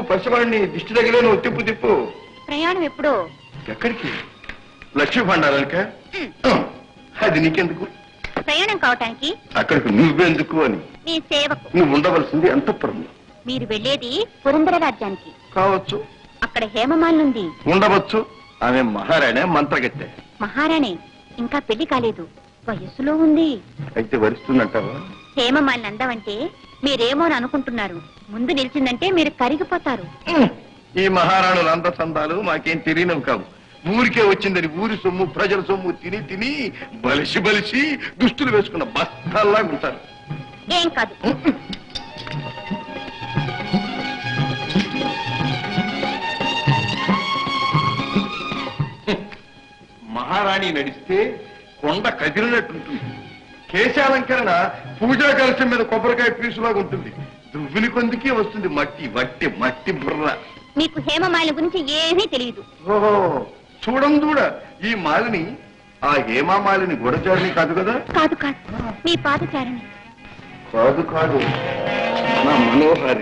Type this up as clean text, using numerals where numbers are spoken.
పసివాడిని దిష్టి తగిలే నువ్వు తిప్పు తిప్పు. ప్రయాణం ఎప్పుడో. ఎక్కడికి? లక్ష్మీ భండారానిక? అది నీకెందుకు? ప్రయాణం కావటానికి. అక్కడికి నువ్వెందుకు అని. మీ సేవకు. నువ్వు ఉండవలసింది అంతఃపురం. మీరు వెళ్ళేది పురంధర రాజ్యానికి కావచ్చు. అక్కడ హేమమాలినుంది. ఉండవచ్చు. ఆమె మహారాణే, మంత్రగత్తె. మహారాణే, ఇంకా పెళ్లి కాలేదు, వయస్సులో ఉంది. అయితే వరిస్తుందంటావా? హేమమాలిని అందమంటే మీరేమోని అనుకుంటున్నారు, ముందు నిలిచిందంటే మీరు కరిగిపోతారు. ఈ మహారాణుల అందచందాలు మాకేం తెలియనవి కావు. ఊరికే వచ్చిందని ఊరి సొమ్ము ప్రజల సొమ్ము తిని తిని బలిసి బలిసి దుస్తులు వేసుకున్న బస్తాల్లాగా ఉంటారు. ఏం కాదు. మహారాణి నడిస్తే కొండ కదిలినట్టుంటుంది. కేశాలంకరణ పూజా కలశం మీద కొబ్బరికాయ పీసులాగా ఉంటుంది. దువ్విని కొందికే వస్తుంది మట్టి వట్టి మట్టి బుర్ర. మీకు హేమమాలిని గురించి ఏమీ తెలియదు. ఓహో, చూడం దూడ. ఈ మాలిని ఆ హేమామాలిని గొడచారిని కాదు కదా? కాదు కాదు, మీ పాదచారిణి. కాదు కాదు, నా మనోహారి.